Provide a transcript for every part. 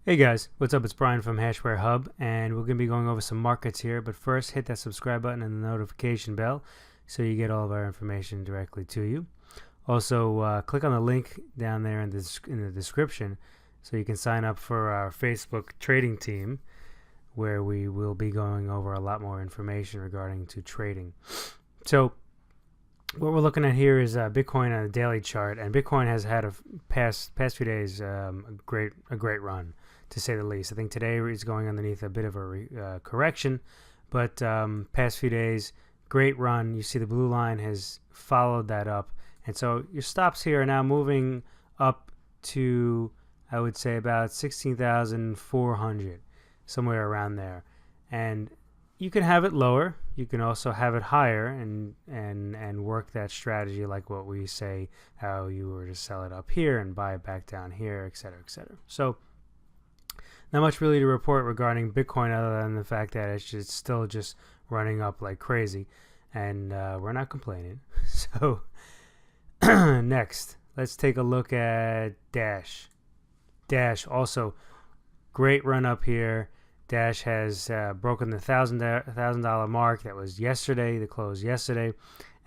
Hey guys, what's up? It's Brian from Hashwarehub, and we're going to be going over some markets here. But first, hit that subscribe button and the notification bell so you get all of our information directly to you. Also, click on the link down there in the description so you can sign up for our Facebook trading team, where we will be going over a lot more information regarding to trading. So, what we're looking at here is Bitcoin on a daily chart, and Bitcoin has had a past few days a great run, to say the least. I think today is going underneath a bit of a correction, but past few days, great run. You see the blue line has followed that up, and so your stops here are now moving up to, I would say, about 16,400, somewhere around there. And you can have it lower. You can also have it higher and work that strategy like what we say, how you were to sell it up here and buy it back down here, etc., etc. So not much really to report regarding Bitcoin other than the fact that it's still just running up like crazy, and we're not complaining. So next, let's take a look at Dash. Dash also great run up here. Dash has broken the $1,000 mark. That was yesterday, the close yesterday,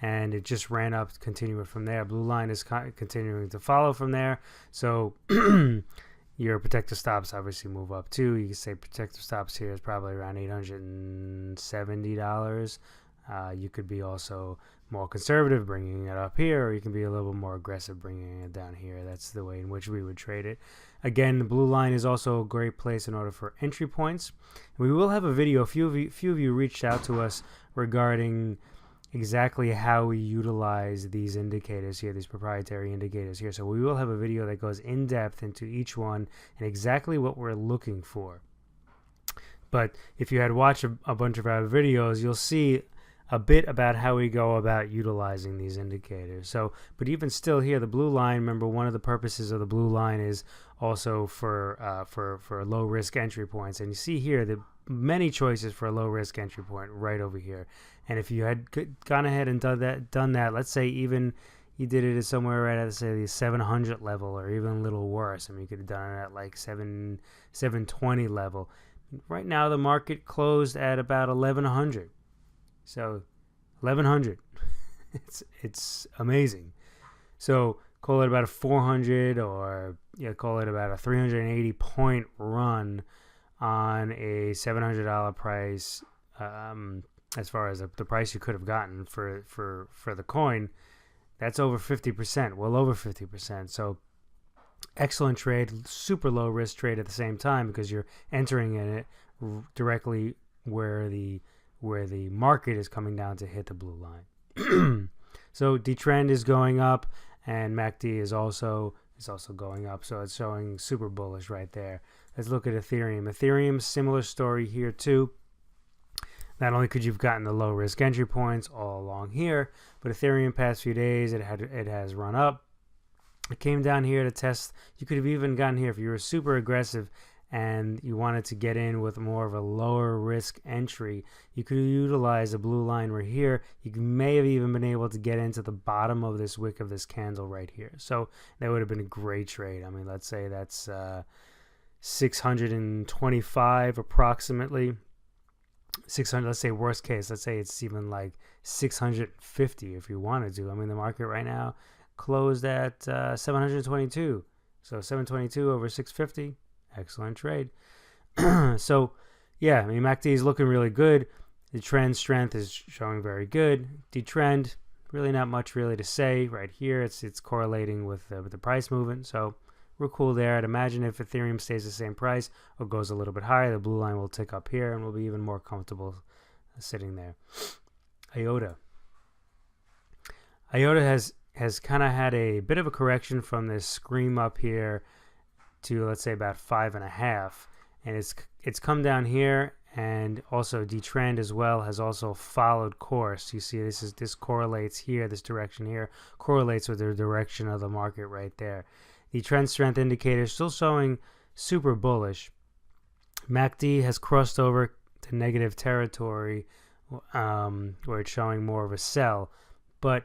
and it just ran up, continuing from there. Blue line is continuing to follow from there. So your protective stops obviously move up too. You can say protective stops here is probably around $870. You could be also more conservative, bringing it up here, or you can be a little bit more aggressive, bringing it down here. That's the way in which we would trade it. Again, the blue line is also a great place in order for entry points. We will have a video. A few of you reached out to us regarding exactly how we utilize these indicators here, these proprietary indicators here. So we will have a video that goes in depth into each one and exactly what we're looking for. But if you had watched a bunch of our videos, you'll see a bit about how we go about utilizing these indicators. So, but even still here, the blue line, remember, one of the purposes of the blue line is also for low risk entry points. And you see here the many choices for a low risk entry point right over here. And if you had gone ahead and done that, let's say even you did it at somewhere right at, say, the 700 level, or even a little worse. I mean, you could have done it at like 720 level. Right now, the market closed at about 1100. So 1100. It's amazing. So call it about a 400, or call it about a 380 point run on a $700 price. As far as the price you could have gotten for the coin, that's over 50%, well over 50%. So excellent trade, super low risk trade at the same time, because you're entering in it directly where the market is coming down to hit the blue line. So the trend is going up, and MACD is also going up, so it's showing super bullish right there. Let's look at Ethereum. Ethereum, similar story here too. Not only could you've gotten the low risk entry points all along here, but Ethereum past few days it has run up. It came down here to test. You could have even gotten here if you were super aggressive and you wanted to get in with more of a lower risk entry. You could utilize a blue line right here. You may have even been able to get into the bottom of this wick of this candle right here. So that would have been a great trade. I mean, let's say that's 625 approximately. 600, let's say worst case, let's say it's even like 650 if you wanted to. I mean, the market right now closed at 722. So 722 over 650. Excellent trade. So, yeah, I mean, MACD is looking really good. The trend strength is showing very good. The trend, really not much really to say right here. It's correlating with the price movement. So we're cool there. I'd imagine if Ethereum stays the same price or goes a little bit higher, the blue line will tick up here and we'll be even more comfortable sitting there. IOTA. IOTA has kind of had a bit of a correction from this scream up here to, let's say, about 5.5, and it's come down here, and also the trend as well has also followed course. You see this correlates here, this direction here correlates with the direction of the market right there. The trend strength indicator is still showing super bullish. MACD has crossed over to negative territory, where it's showing more of a sell, but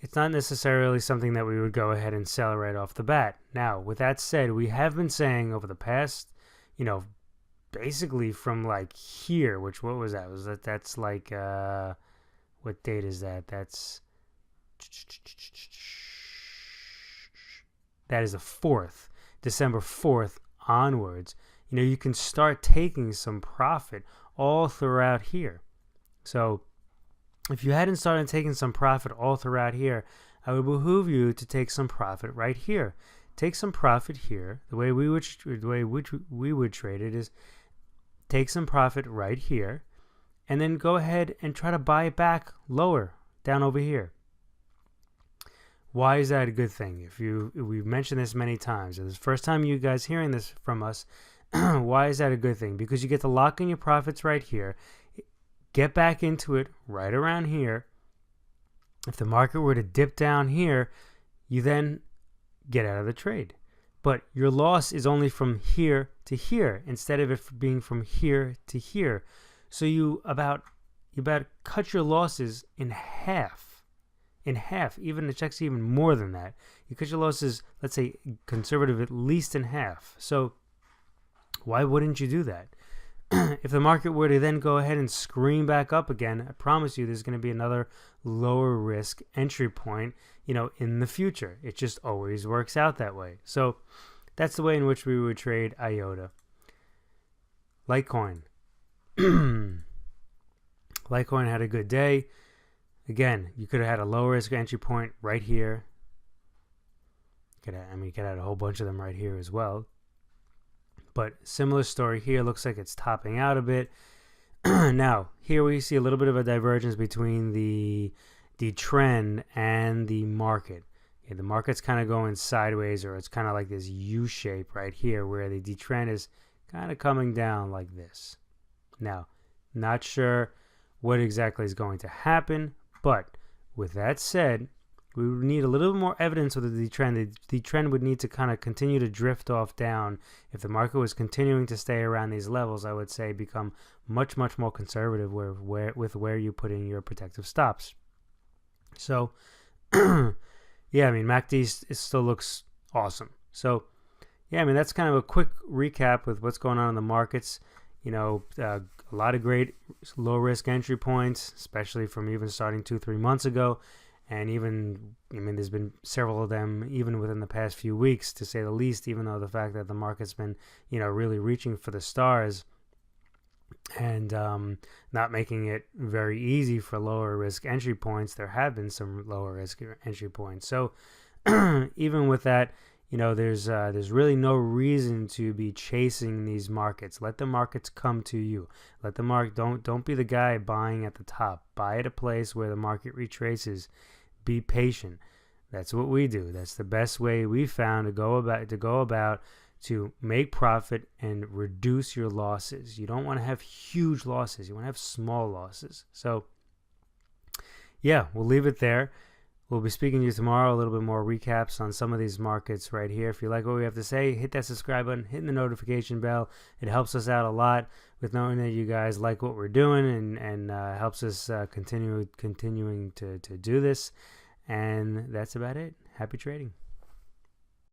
it's not necessarily something that we would go ahead and sell right off the bat. Now, with that said, we have been saying over the past you know, basically from like here, which, what was that? That's like, what date is that? That is the 4th, December 4th onwards. You know, you can start taking some profit all throughout here. So if you hadn't started taking some profit all throughout here, I would behoove you to take some profit right here. Take some profit here. The way we would trade it is take some profit right here, and then go ahead and try to buy it back lower down over here. Why is that a good thing? We've mentioned this many times. It's the first time you guys hearing this from us. Why is that a good thing? Because you get to lock in your profits right here, get back into it right around here. If the market were to dip down here, you then get out of the trade. But your loss is only from here to here instead of it being from here to here. So you about cut your losses in half. In half. Even the check's even more than that. You cut your losses, let's say conservative, at least in half. So why wouldn't you do that? If the market were to then go ahead and scream back up again, I promise you there's going to be another lower risk entry point, you know, in the future. It just always works out that way. So that's the way in which we would trade IOTA. Litecoin. Litecoin had a good day. Again, you could have had a low risk entry point right here. You could have had a whole bunch of them right here as well. But similar story here. Looks like it's topping out a bit. Now, here we see a little bit of a divergence between the trend and the market. Okay, the market's kind of going sideways, or it's kind of like this U shape right here, where the trend is kind of coming down like this. Now, not sure what exactly is going to happen, but with that said, we would need a little bit more evidence with the trend. The trend would need to kind of continue to drift off down. If the market was continuing to stay around these levels, I would say become much, much more conservative with where you put in your protective stops. So, yeah, I mean, MACD it still looks awesome. So, yeah, I mean, that's kind of a quick recap with what's going on in the markets. You know, a lot of great low-risk entry points, especially from even starting 2-3 months ago. And even, I mean, there's been several of them even within the past few weeks, to say the least, even though the fact that the market's been, you know, really reaching for the stars and not making it very easy for lower risk entry points, there have been some lower risk entry points. So even with that, you know, there's really no reason to be chasing these markets. Let the markets come to you. Let the don't be the guy buying at the top. Buy at a place where the market retraces. Be patient. That's what we do. That's the best way we found to go about to make profit and reduce your losses. You don't want to have huge losses. You want to have small losses. So yeah, we'll leave it there. We'll be speaking to you tomorrow, a little bit more recaps on some of these markets right here. If you like what we have to say, hit that subscribe button, hit the notification bell. It helps us out a lot with knowing that you guys like what we're doing, and helps us continuing to do this. And that's about it. Happy trading.